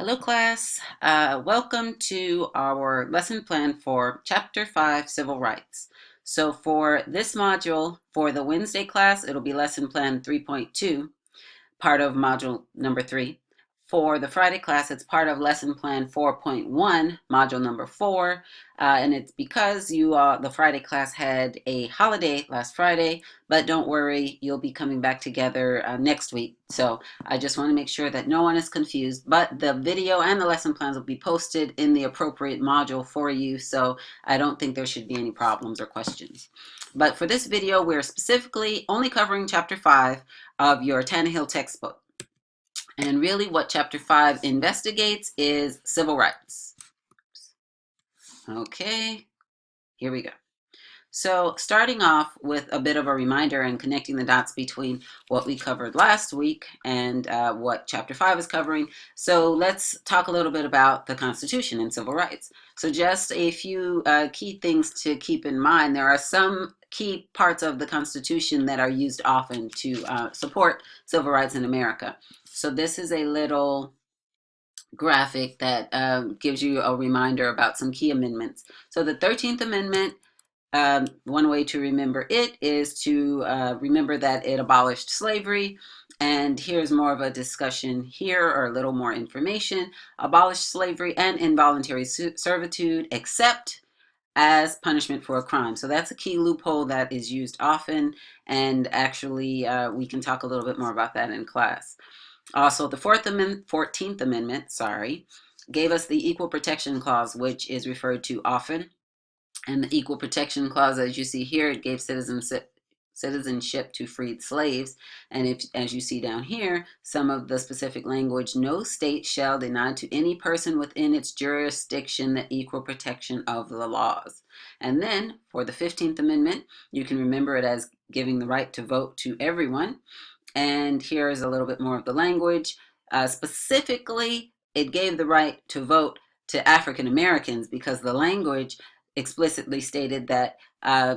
Hello class, welcome to our lesson plan for Chapter 5, Civil Rights. So for this module, for the Wednesday class, it'll be lesson plan 3.2, part of module number 3. For the Friday class, it's part of lesson plan 4.1, module number 4, and it's because the Friday class had a holiday last Friday, but don't worry, you'll be coming back together next week. So I just want to make sure that no one is confused, but the video and the lesson plans will be posted in the appropriate module for you, so I don't think there should be any problems or questions. But for this video, we're specifically only covering Chapter 5 of your Tannehill textbook. And really what Chapter 5 investigates is civil rights. Okay, here we go. So starting off with a bit of a reminder and connecting the dots between what we covered last week and what Chapter 5 is covering. So let's talk a little bit about the Constitution and civil rights. So just a few key things to keep in mind. There are some key parts of the Constitution that are used often to support civil rights in America. So this is a little graphic that gives you a reminder about some key amendments. So the 13th Amendment, one way to remember it is to remember that it abolished slavery. And here's more of a discussion here, or a little more information. Abolished slavery and involuntary servitude, except as punishment for a crime. So that's a key loophole that is used often, and actually we can talk a little bit more about that in class. Also, the 14th Amendment, gave us the Equal Protection Clause, which is referred to often. And the Equal Protection Clause, as you see here, it gave citizenship to freed slaves. And as you see down here, some of the specific language: no state shall deny to any person within its jurisdiction the equal protection of the laws. And then for the 15th Amendment, you can remember it as giving the right to vote to everyone. And here's a little bit more of the language. Specifically, it gave the right to vote to African Americans because the language explicitly stated that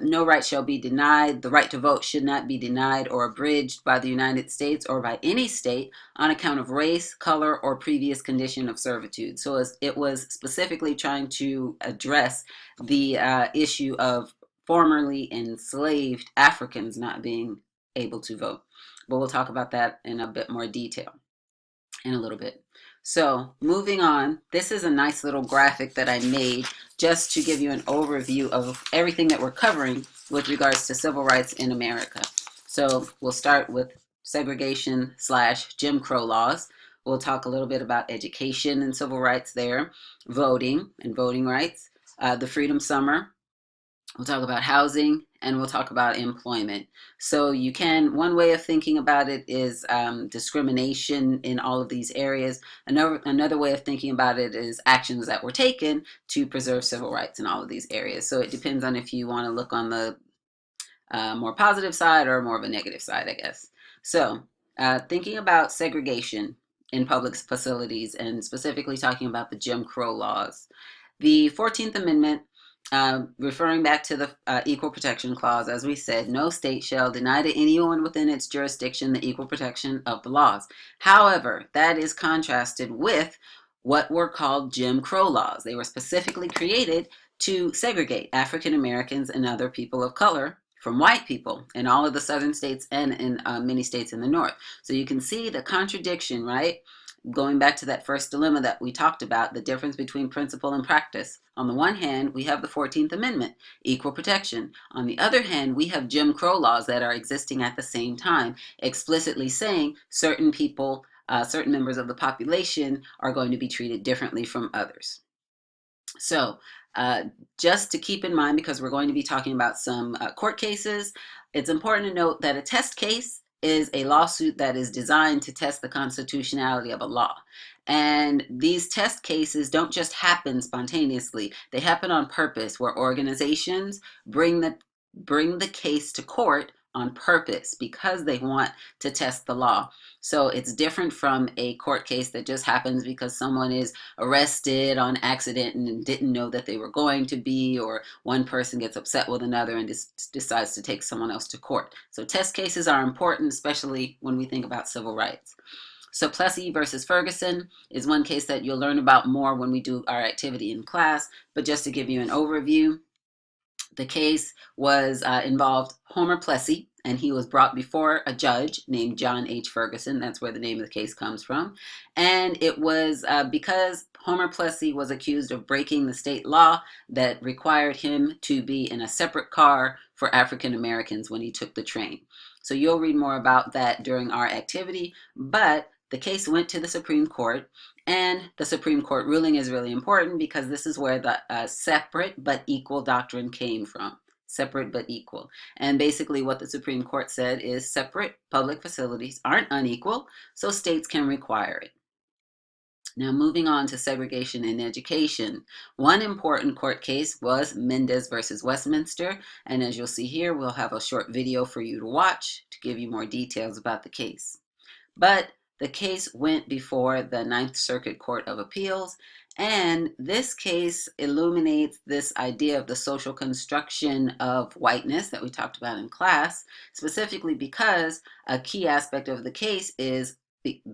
no right shall be denied. The right to vote should not be denied or abridged by the United States or by any state on account of race, color, or previous condition of servitude. So it was specifically trying to address the issue of formerly enslaved Africans not being able to vote. But we'll talk about that in a bit more detail in a little bit. So moving on, this is a nice little graphic that I made just to give you an overview of everything that we're covering with regards to civil rights in America. So we'll start with segregation / Jim Crow laws. We'll talk a little bit about education and civil rights there, voting and voting rights, the Freedom Summer. We'll talk about housing, and we'll talk about employment. So one way of thinking about it is discrimination in all of these areas. Another way of thinking about it is actions that were taken to preserve civil rights in all of these areas. So it depends on if you want to look on the more positive side or more of a negative side, I guess. So thinking about segregation in public facilities, and specifically talking about the Jim Crow laws. The 14th Amendment, referring back to the Equal Protection Clause, as we said, no state shall deny to anyone within its jurisdiction the equal protection of the laws. However, that is contrasted with what were called Jim Crow laws. They were specifically created to segregate African Americans and other people of color from white people in all of the southern states and in many states in the north. So you can see the contradiction, right? Going back to that first dilemma that we talked about, the difference between principle and practice. On the one hand, we have the 14th Amendment, equal protection. On the other hand, we have Jim Crow laws that are existing at the same time, explicitly saying certain people, certain members of the population are going to be treated differently from others. So just to keep in mind, because we're going to be talking about some court cases, it's important to note that a test case is a lawsuit that is designed to test the constitutionality of a law. And these test cases don't just happen spontaneously. They happen on purpose, where organizations bring the case to court on purpose because they want to test the law. So it's different from a court case that just happens because someone is arrested on accident and didn't know that they were going to be, or one person gets upset with another and decides to take someone else to court. So test cases are important, especially when we think about civil rights. So Plessy versus Ferguson is one case that you'll learn about more when we do our activity in class, but just to give you an overview, the case was involved Homer Plessy, and he was brought before a judge named John H. Ferguson. That's where the name of the case comes from. And it was because Homer Plessy was accused of breaking the state law that required him to be in a separate car for African Americans when he took the train. So you'll read more about that during our activity, but the case went to the Supreme Court, and the Supreme Court ruling is really important because this is where the separate but equal doctrine came from. Separate but equal. And basically, what the Supreme Court said is separate public facilities aren't unequal, so states can require it. Now, moving on to segregation in education, one important court case was Mendez versus Westminster. And as you'll see here, we'll have a short video for you to watch to give you more details about the case. But the case went before the Ninth Circuit Court of Appeals, and this case illuminates this idea of the social construction of whiteness that we talked about in class, specifically because a key aspect of the case is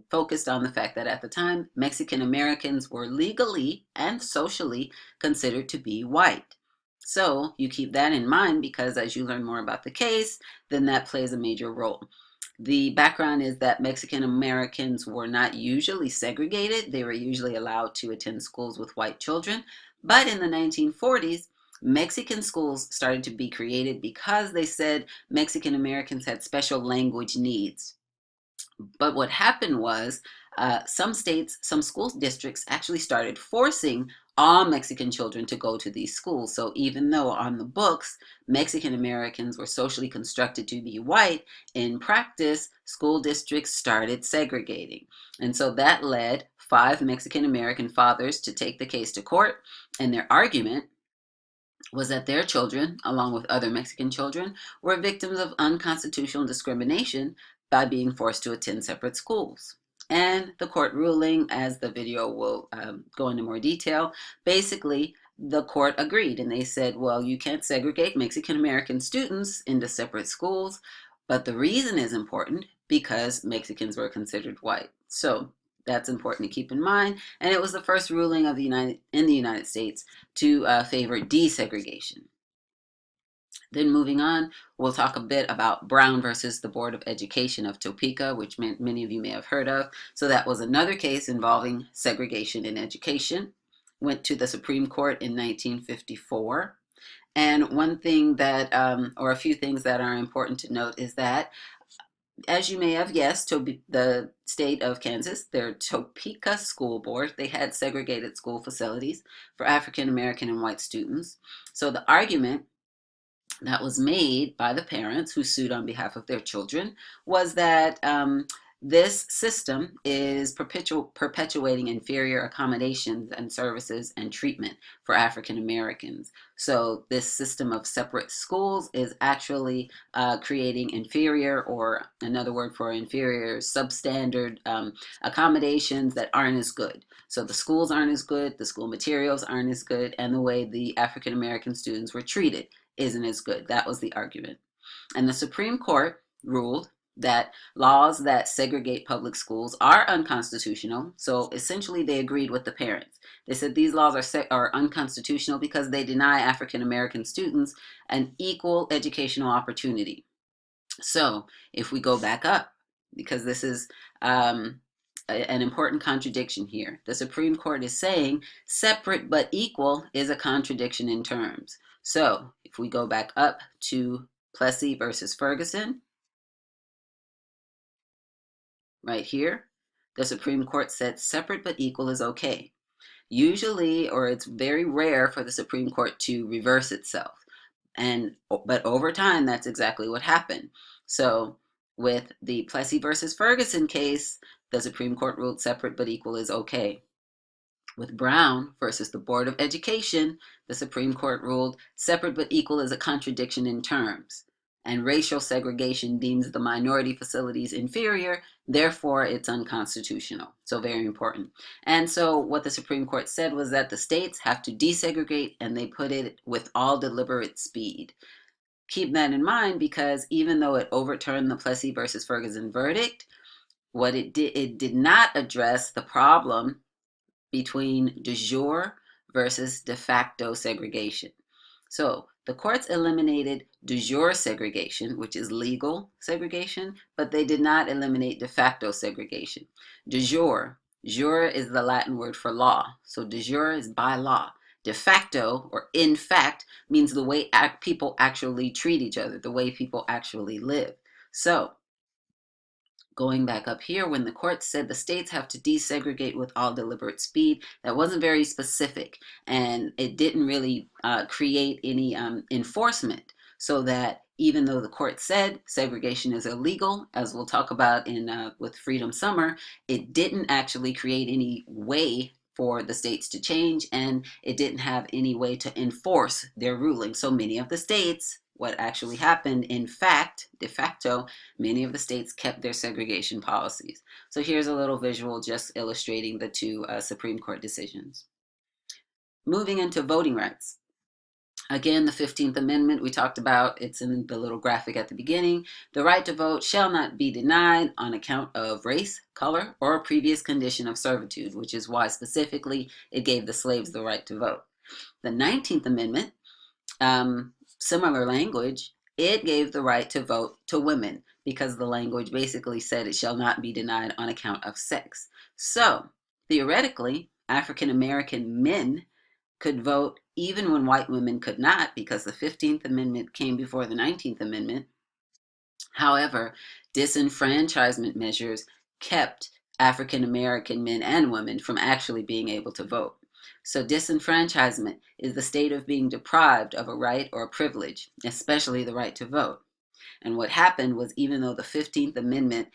focused on the fact that at the time, Mexican Americans were legally and socially considered to be white. So you keep that in mind because as you learn more about the case, then that plays a major role. The background is that Mexican Americans were not usually segregated. They were usually allowed to attend schools with white children. But in the 1940s, Mexican schools started to be created because they said Mexican Americans had special language needs. But what happened was some states, some school districts actually started forcing all Mexican children to go to these schools. So even though on the books, Mexican Americans were socially constructed to be white, in practice, school districts started segregating. And so that led 5 Mexican American fathers to take the case to court, and their argument was that their children, along with other Mexican children, were victims of unconstitutional discrimination by being forced to attend separate schools. And the court ruling, as the video will go into more detail, basically the court agreed and they said, well, you can't segregate Mexican American students into separate schools, but the reason is important because Mexicans were considered white. So that's important to keep in mind. And it was the first ruling of in the United States to favor desegregation. Then moving on, we'll talk a bit about Brown versus the Board of Education of Topeka, which many of you may have heard of. So that was another case involving segregation in education. Went to the Supreme Court in 1954. And one thing that, or a few things that are important to note is that as you may have guessed, the state of Kansas, their Topeka School Board, they had segregated school facilities for African American and white students. So the argument that was made by the parents who sued on behalf of their children was that this system is perpetuating inferior accommodations and services and treatment for African Americans. So this system of separate schools is actually creating inferior, or another word for inferior, substandard accommodations that aren't as good. So the schools aren't as good, the school materials aren't as good, and the way the African American students were treated isn't as good. That was the argument. And the Supreme Court ruled that laws that segregate public schools are unconstitutional. So essentially they agreed with the parents. They said these laws are unconstitutional because they deny African American students an equal educational opportunity. So if we go back up, because this is an important contradiction here. The Supreme Court is saying separate but equal is a contradiction in terms. So if we go back up to Plessy versus Ferguson, right here, the Supreme Court said separate but equal is okay. Usually, or it's very rare for the Supreme Court to reverse itself. But over time, that's exactly what happened. So with the Plessy versus Ferguson case, the Supreme Court ruled separate but equal is okay. With Brown versus the Board of Education, the Supreme Court ruled separate but equal is a contradiction in terms. And racial segregation deems the minority facilities inferior, therefore it's unconstitutional. So very important. And so what the Supreme Court said was that the states have to desegregate, and they put it with all deliberate speed. Keep that in mind because even though it overturned the Plessy versus Ferguson verdict, what it did not address the problem between de jure versus de facto segregation. So the courts eliminated de jure segregation, which is legal segregation, but they did not eliminate de facto segregation. De jure, jure is the Latin word for law. So de jure is by law. De facto, or in fact, means the way people actually treat each other, the way people actually live. So going back up here, when the court said the states have to desegregate with all deliberate speed, that wasn't very specific, and it didn't really create any enforcement, so that even though the court said segregation is illegal, as we'll talk about in with Freedom Summer, it didn't actually create any way for the states to change, and it didn't have any way to enforce their ruling. So many of the states, what actually happened, in fact, de facto, many of the states kept their segregation policies. So here's a little visual just illustrating the two Supreme Court decisions. Moving into voting rights. Again, the 15th Amendment we talked about, it's in the little graphic at the beginning. The right to vote shall not be denied on account of race, color, or a previous condition of servitude, which is why specifically it gave the slaves the right to vote. The 19th Amendment, similar language, it gave the right to vote to women because the language basically said it shall not be denied on account of sex. So, theoretically, African American men could vote even when white women could not, because the 15th Amendment came before the 19th Amendment. However, disenfranchisement measures kept African American men and women from actually being able to vote. So disenfranchisement is the state of being deprived of a right or a privilege, especially the right to vote. And what happened was, even though the 15th Amendment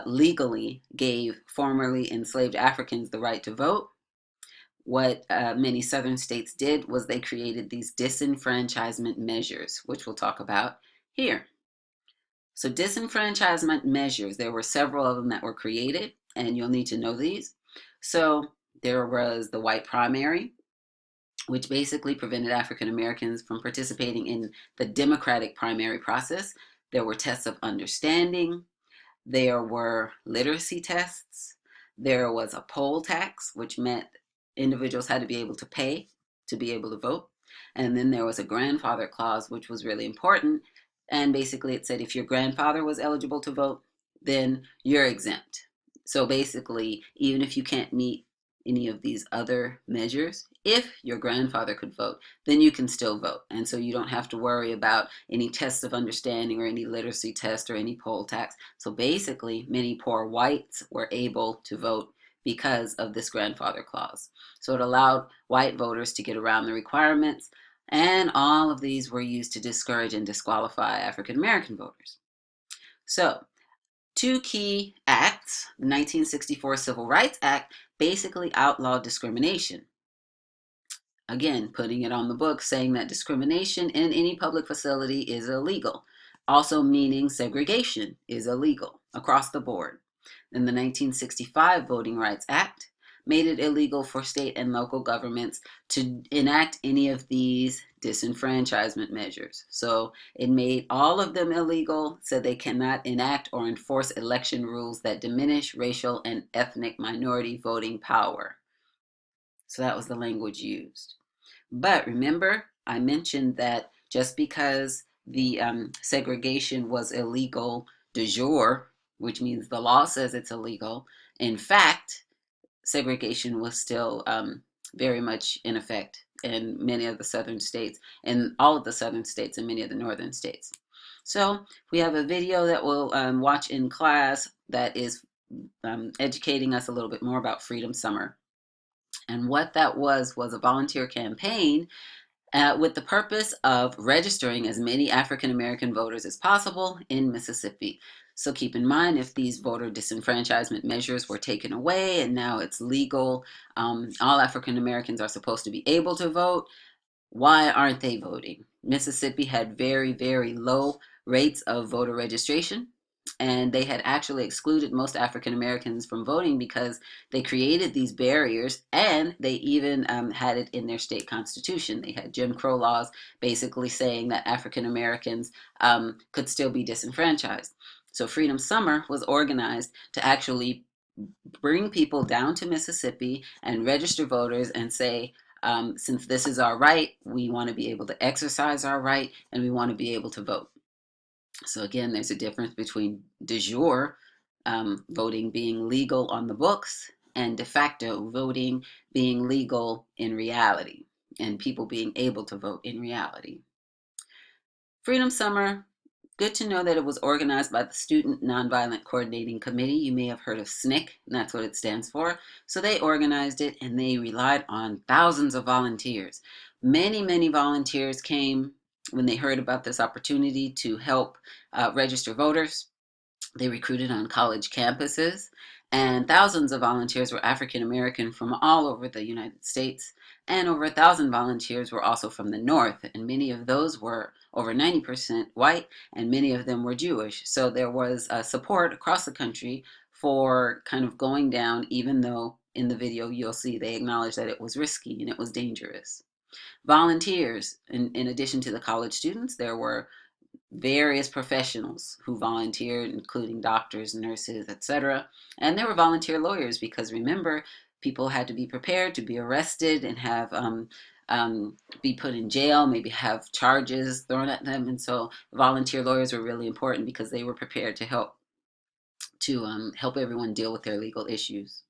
legally gave formerly enslaved Africans the right to vote, what many southern states did was they created these disenfranchisement measures, which we'll talk about here. So disenfranchisement measures, there were several of them that were created, and you'll need to know these. So there was the white primary, which basically prevented African Americans from participating in the democratic primary process. There were tests of understanding. There were literacy tests. There was a poll tax, which meant individuals had to be able to pay to be able to vote. And then there was a grandfather clause, which was really important. And basically it said if your grandfather was eligible to vote, then you're exempt. So basically, even if you can't meet any of these other measures, if your grandfather could vote, then you can still vote. And so you don't have to worry about any tests of understanding or any literacy test or any poll tax. So basically, many poor whites were able to vote because of this grandfather clause. So it allowed white voters to get around the requirements, and all of these were used to discourage and disqualify African American voters. So two key acts, the 1964 Civil Rights Act basically outlawed discrimination. Again, putting it on the book, saying that discrimination in any public facility is illegal, also meaning segregation is illegal across the board. Then the 1965 Voting Rights Act made it illegal for state and local governments to enact any of these disenfranchisement measures. So it made all of them illegal, so they cannot enact or enforce election rules that diminish racial and ethnic minority voting power. So that was the language used. But remember, I mentioned that just because the segregation was illegal de jure, which means the law says it's illegal, in fact, segregation was still very much in effect in many of the southern states, in all of the southern states and many of the northern states. So we have a video that we'll watch in class that is educating us a little bit more about Freedom Summer. And what that was a volunteer campaign with the purpose of registering as many African American voters as possible in Mississippi. So keep in mind, if these voter disenfranchisement measures were taken away and now it's legal, all African Americans are supposed to be able to vote. Why aren't they voting? Mississippi had very, very low rates of voter registration, and they had actually excluded most African Americans from voting because they created these barriers, and they even had it in their state constitution. They had Jim Crow laws basically saying that African Americans could still be disenfranchised. So Freedom Summer was organized to actually bring people down to Mississippi and register voters and say, since this is our right, we want to be able to exercise our right and we want to be able to vote. So again, there's a difference between de jure voting being legal on the books and de facto voting being legal in reality and people being able to vote in reality. Freedom Summer, good to know that it was organized by the Student Nonviolent Coordinating Committee. You may have heard of SNCC, and that's what it stands for. So they organized it and they relied on thousands of volunteers. Many, many volunteers came when they heard about this opportunity to help register voters. They recruited on college campuses, and thousands of volunteers were African American from all over the United States, and over 1,000 volunteers were also from the North, and many of those were over 90% white, and many of them were Jewish. So there was support across the country for kind of going down, even though in the video you'll see they acknowledge that it was risky and it was dangerous. Volunteers, in addition to the college students, there were various professionals who volunteered, including doctors, nurses, etc. And there were volunteer lawyers because remember, people had to be prepared to be arrested and have be put in jail, maybe have charges thrown at them. And so volunteer lawyers were really important because they were prepared to help everyone deal with their legal issues.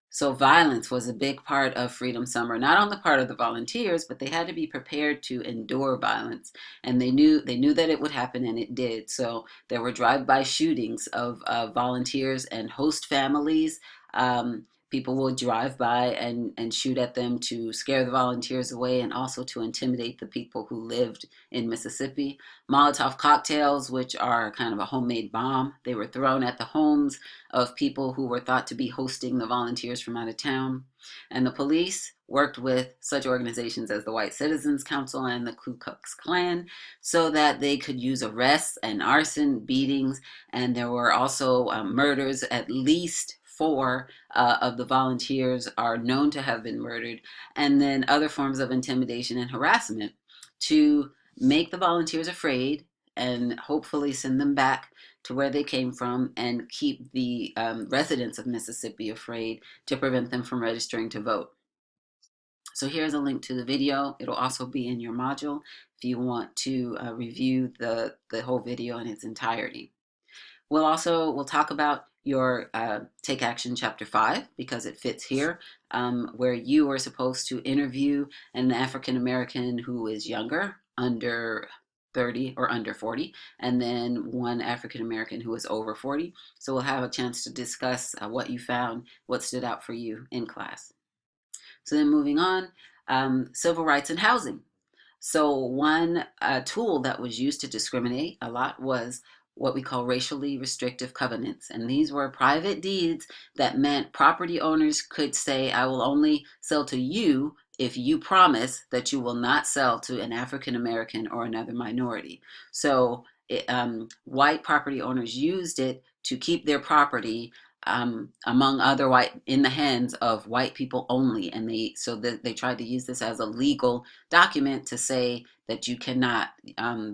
So violence was a big part of Freedom Summer, not on the part of the volunteers, but they had to be prepared to endure violence, and they knew that it would happen, and it did. So there were drive-by shootings of volunteers and host families. People would drive by and shoot at them to scare the volunteers away and also to intimidate the people who lived in Mississippi. Molotov cocktails, which are kind of a homemade bomb, they were thrown at the homes of people who were thought to be hosting the volunteers from out of town. And the police worked with such organizations as the White Citizens Council and the Ku Klux Klan so that they could use arrests and arson, beatings, and there were also murders. At least 4 of the volunteers are known to have been murdered, and then other forms of intimidation and harassment to make the volunteers afraid and hopefully send them back to where they came from and keep the residents of Mississippi afraid to prevent them from registering to vote. So here's a link to the video. It'll also be in your module if you want to review the whole video in its entirety. We'll talk about your Take Action Chapter 5 because it fits here, where you are supposed to interview an African American who is younger, under 30 or under 40, and then one African American who is over 40. So we'll have a chance to discuss what you found, what stood out for you in class. So then moving on, civil rights and housing. So one tool that was used to discriminate a lot was what we call racially restrictive covenants. And these were private deeds that meant property owners could say, I will only sell to you if you promise that you will not sell to an African American or another minority. So white property owners used it to keep their property among other white in the hands of white people only, and they tried to use this as a legal document to say that you cannot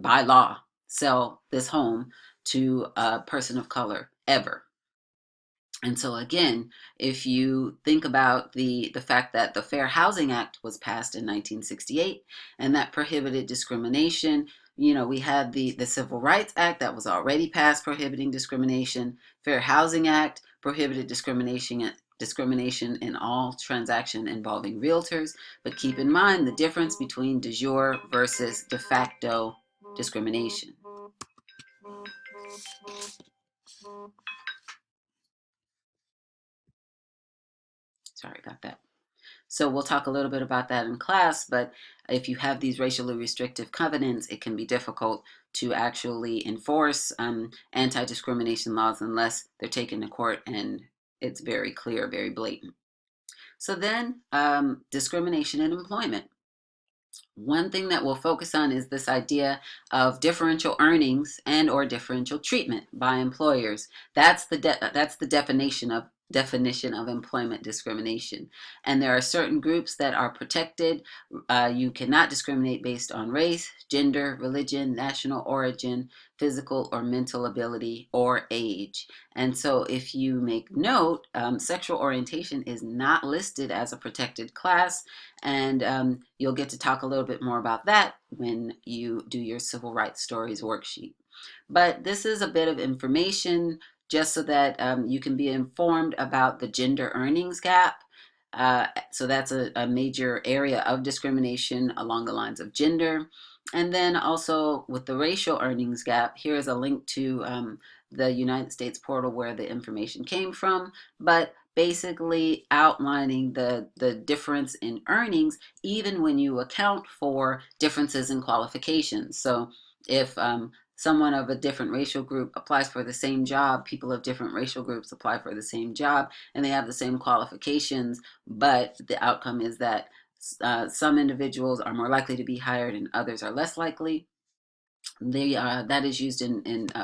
by law sell this home to a person of color ever. And so again, if you think about the fact that the Fair Housing Act was passed in 1968 and that prohibited discrimination, we had the Civil Rights Act that was already passed prohibiting discrimination. Fair Housing Act prohibited discrimination in all transaction involving realtors. But keep in mind the difference between de jure versus de facto discrimination. Sorry about that. So we'll talk a little bit about that in class, but if you have these racially restrictive covenants, it can be difficult to actually enforce anti-discrimination laws unless they're taken to court and it's very clear, very blatant. So then discrimination in employment. One thing that we'll focus on is this idea of differential earnings and or differential treatment by employers. That's the definition of definition of employment discrimination. And there are certain groups that are protected. You cannot discriminate based on race, gender, religion, national origin, physical or mental ability, or age. And so if you make note, sexual orientation is not listed as a protected class, and you'll get to talk a little bit more about that when you do your Civil Rights Stories worksheet. But this is a bit of information just so that you can be informed about the gender earnings gap. So that's a major area of discrimination along the lines of gender. And then also with the racial earnings gap, here is a link to the United States portal where the information came from, but basically outlining the difference in earnings even when you account for differences in qualifications. So if someone of a different racial group applies for the same job, people of different racial groups apply for the same job, and they have the same qualifications, but the outcome is that some individuals are more likely to be hired and others are less likely. That is used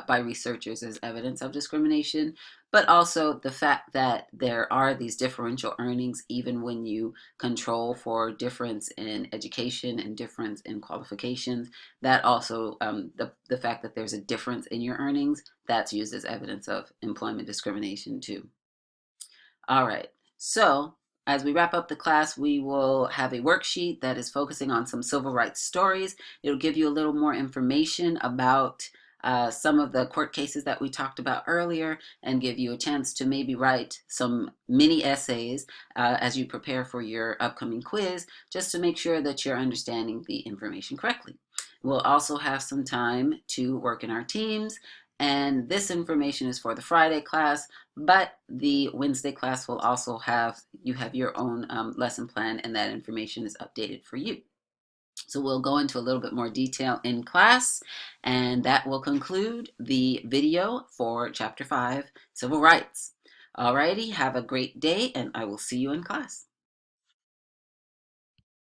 by researchers as evidence of discrimination, but also the fact that there are these differential earnings even when you control for difference in education and difference in qualifications. That also, the fact that there's a difference in your earnings, that's used as evidence of employment discrimination too. All right, so as we wrap up the class, we will have a worksheet that is focusing on some civil rights stories. It'll give you a little more information about some of the court cases that we talked about earlier and give you a chance to maybe write some mini essays as you prepare for your upcoming quiz, just to make sure that you're understanding the information correctly. We'll also have some time to work in our teams, and this information is for the Friday class, but the Wednesday class will also have your own lesson plan, and that information is updated for you. So we'll go into a little bit more detail in class, and that will conclude the video for Chapter 5, Civil Rights. Alrighty, have a great day, and I will see you in class.